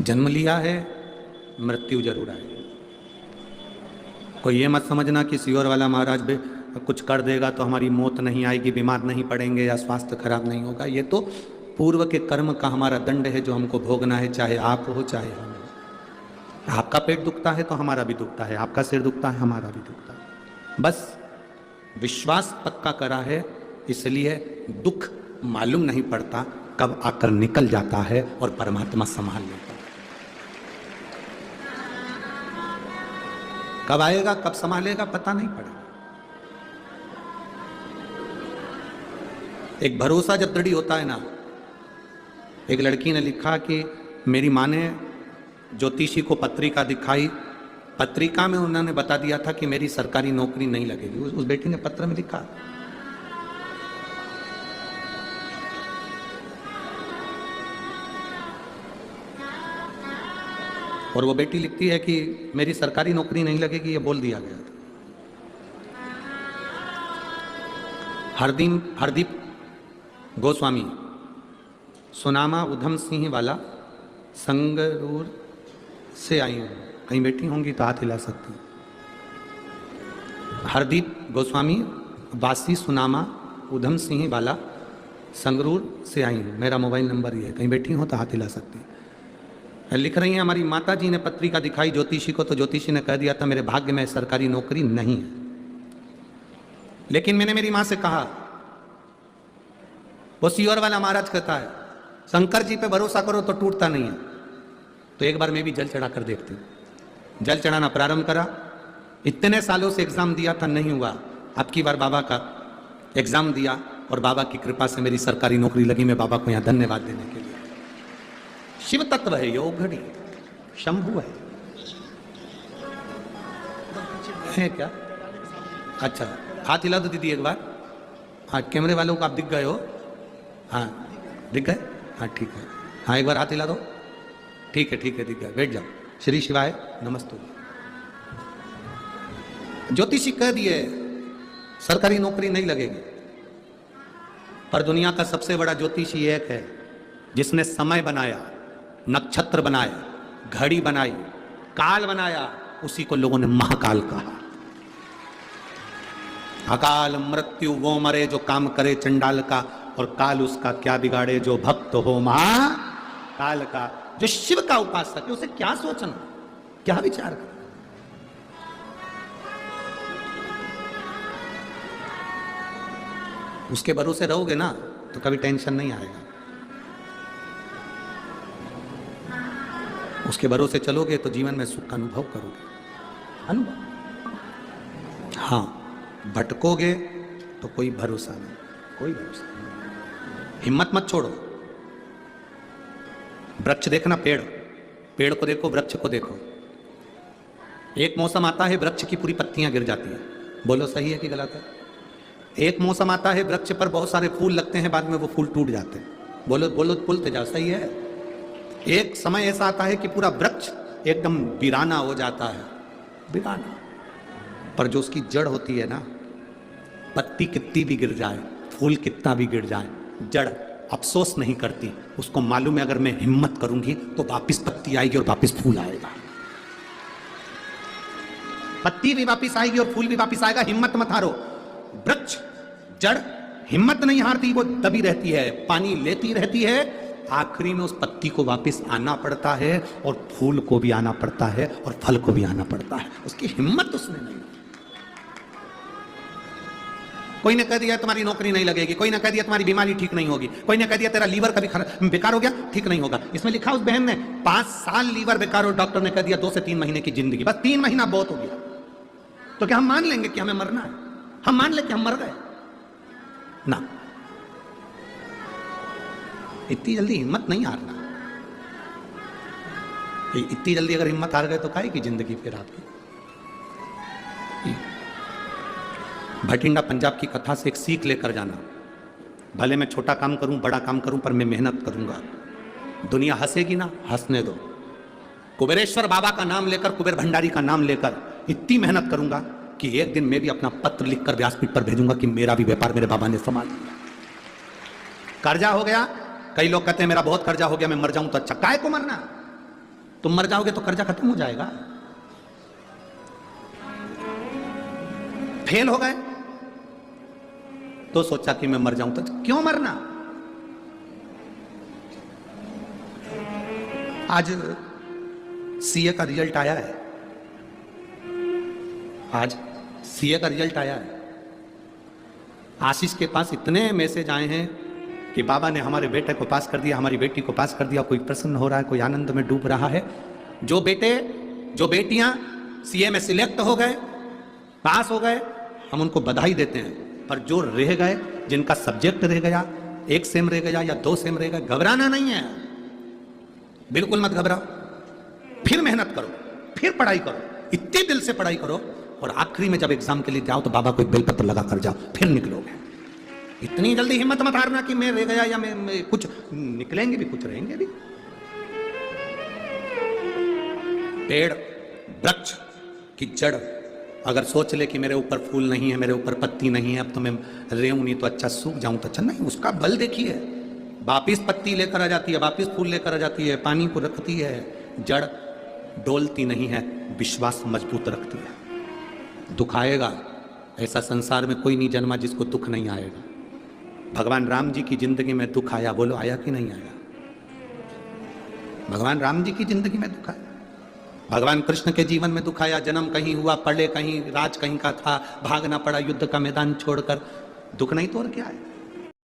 जन्म लिया है, मृत्यु जरूर आएगी। कोई ये मत समझना कि सियोर वाला महाराज भी कुछ कर देगा तो हमारी मौत नहीं आएगी, बीमार नहीं पड़ेंगे या स्वास्थ्य खराब नहीं होगा। ये तो पूर्व के कर्म का हमारा दंड है जो हमको भोगना है, चाहे आप हो चाहे हम हो। आपका पेट दुखता है तो हमारा भी दुखता है, आपका सिर दुखता है हमारा भी दुखता है। बस विश्वास पक्का करा है, इसलिए दुख मालूम नहीं पड़ता कब आकर निकल जाता है और परमात्मा संभाल लेता है। कब आएगा कब संभालेगा पता नहीं पड़ेगा। एक भरोसा जब दृढ़ होता है ना, एक लड़की ने लिखा कि मेरी माँ ने ज्योतिषी को पत्रिका दिखाई, पत्रिका में उन्होंने बता दिया था कि मेरी सरकारी नौकरी नहीं लगेगी। उस बेटी ने पत्र में लिखा। और वो बेटी लिखती है कि मेरी सरकारी नौकरी नहीं लगेगी, ये बोल दिया गया था। हरदीप गोस्वामी, सुनामा उधम सिंह वाला, संगरूर से आई हूँ। कहीं बैठी होंगी तो हाथ हिला सकती। हरदीप गोस्वामी, वासी सुनामा उधम सिंह वाला, संगरूर से आई हूँ। मेरा मोबाइल नंबर ये है, कहीं बैठी हो तो हाथ हिला सकती। लिख रही हैं हमारी माता जी ने पत्रिका दिखाई ज्योतिषी को, तो ज्योतिषी ने कह दिया था मेरे भाग्य में सरकारी नौकरी नहीं है। लेकिन मैंने मेरी माँ से कहा, वो सियोर वाला महाराज कहता है शंकर जी पे भरोसा करो तो टूटता नहीं है। तो एक बार मैं भी जल चढ़ा कर देखती हूँ। जल चढ़ाना प्रारंभ करा, इतने सालों से एग्जाम दिया था नहीं हुआ। अब की बार बाबा का एग्जाम दिया और बाबा की कृपा से मेरी सरकारी नौकरी लगी। मैं बाबा को यहाँ धन्यवाद देने के लिए। शिव तत्व है, योग घड़ी शंभु है क्या? अच्छा हाथ हिला दो दीदी एक बार। हाँ कैमरे वालों को आप दिख गए हो? हाँ दिख गए? हाँ ठीक है। हाँ एक बार हाथ हिला दो। ठीक है ठीक है, दिख गया। बैठ जाओ। श्री शिवाय नमस्ते। ज्योतिषी कह दिए सरकारी नौकरी नहीं लगेगी, पर दुनिया का सबसे बड़ा ज्योतिषी एक है जिसने समय बनाया, नक्षत्र बनाया, घड़ी बनाई, काल बनाया। उसी को लोगों ने महाकाल कहा। अकाल मृत्यु वो मरे जो काम करे चंडाल का, और काल उसका क्या बिगाड़े जो भक्त हो महाकाल का। जो शिव का उपासक है उसे क्या सोचना, क्या विचार करना। उसके भरोसे रहोगे ना तो कभी टेंशन नहीं आएगा। उसके भरोसे चलोगे तो जीवन में सुख का अनुभव करोगे। अनुभव। हाँ भटकोगे तो कोई भरोसा नहीं, कोई भरोसा नहीं। हिम्मत मत छोड़ो। वृक्ष देखना, पेड़ को देखो, वृक्ष को देखो। एक मौसम आता है वृक्ष की पूरी पत्तियां गिर जाती हैं। बोलो सही है कि गलत है? एक मौसम आता है वृक्ष पर बहुत सारे फूल लगते हैं, बाद में वो फूल टूट जाते हैं। बोलो बोलो बोलते जाओ, सही है? एक समय ऐसा आता है कि पूरा वृक्ष एकदम वीराना हो जाता है, वीराना। पर जो उसकी जड़ होती है ना, पत्ती कितनी भी गिर जाए, फूल कितना भी गिर जाए, जड़ अफसोस नहीं करती। उसको मालूम है अगर मैं हिम्मत करूंगी तो वापिस पत्ती आएगी और वापिस फूल आएगा। पत्ती भी वापिस आएगी और फूल भी वापिस आएगा। हिम्मत मत हारो। वृक्ष जड़ हिम्मत नहीं हारती, वो दबी रहती है, पानी लेती रहती है। आखिरी में उस पत्ती को वापस आना पड़ता है और फूल को भी आना पड़ता है और फल को भी आना पड़ता है। उसकी हिम्मत उसमें नहीं। कोई ने कह दिया तुम्हारी नौकरी नहीं लगेगी, कोई ने कह दिया तुम्हारी बीमारी ठीक नहीं होगी, कोई ने कह दिया तेरा लीवर कभी बेकार हो गया, ठीक नहीं होगा। इसमें लिखा उस बहन ने 5 साल लीवर बेकार हो, डॉक्टर ने कह दिया 2 से 3 महीने की जिंदगी, बस 3 महीना बहुत हो गया। तो क्या हम मान लेंगे कि हमें मरना है? हम मान लें कि हम मर गए ना। इतनी जल्दी हिम्मत नहीं हारना। इतनी जल्दी अगर हिम्मत हार गए तो काहे की जिंदगी फिर आपकी। भटिंडा पंजाब की कथा से एक सीख लेकर जाना। भले मैं छोटा काम करूं, बड़ा काम करूं, पर मैं मेहनत करूंगा। दुनिया हंसेगी ना, हंसने दो। कुबेरेश्वर बाबा का नाम लेकर, कुबेर भंडारी का नाम लेकर इतनी मेहनत करूंगा कि एक दिन मैं भी अपना पत्र लिखकर व्यासपीठ पर भेजूंगा कि मेरा भी व्यापार मेरे बाबा ने संभाल लिया। कर्जा हो गया, कई लोग कहते हैं मेरा बहुत कर्जा हो गया, मैं मर जाऊं तो अच्छा। काय को मरना? तुम मर जाओगे तो कर्जा खत्म हो जाएगा। फेल हो गए तो सोचा कि मैं मर जाऊं, तो क्यों मरना। आज सीए का रिजल्ट आया है, आज सीए का रिजल्ट आया है। आशीष के पास इतने मैसेज आए हैं कि बाबा ने हमारे बेटे को पास कर दिया, हमारी बेटी को पास कर दिया, कोई प्रसन्न हो रहा है, कोई आनंद में डूब रहा है। जो बेटे जो बेटियां सीए में सिलेक्ट हो गए, पास हो गए, हम उनको बधाई देते हैं। पर जो रह गए, जिनका सब्जेक्ट रह गया, एक सेम रह गया या 2 सेम रह गए, घबराना नहीं है, बिल्कुल मत घबराओ। फिर मेहनत करो, फिर पढ़ाई करो, इतने दिल से पढ़ाई करो, और आखिरी में जब एग्जाम के लिए जाओ तो बाबा को एक बेलपत्र लगा कर जाओ, फिर निकलोगे। इतनी जल्दी हिम्मत मत हारना कि मैं रह गया या मैं कुछ, निकलेंगे भी, कुछ रहेंगे भी। पेड़ वृक्ष की जड़ अगर सोच ले कि मेरे ऊपर फूल नहीं है, मेरे ऊपर पत्ती नहीं है, अब तो मैं रेहूं नहीं तो अच्छा, सूख जाऊं तो अच्छा, नहीं, उसका बल देखिए, वापिस पत्ती लेकर आ जाती है, वापिस फूल लेकर आ जाती है, पानी को रखती है। जड़ डोलती नहीं है, विश्वास मजबूत रखती है। दुख आएगा, ऐसा संसार में कोई नहीं जन्मा जिसको दुख नहीं आएगा। भगवान राम जी की जिंदगी में दुख आया, बोलो आया कि नहीं आया। भगवान राम जी की जिंदगी में दुख आया, भगवान कृष्ण के जीवन में दुख आया। जन्म कहीं हुआ, पढ़े कहीं, राज कहीं का था, भागना पड़ा युद्ध का मैदान छोड़कर, दुख नहीं तो और क्या है।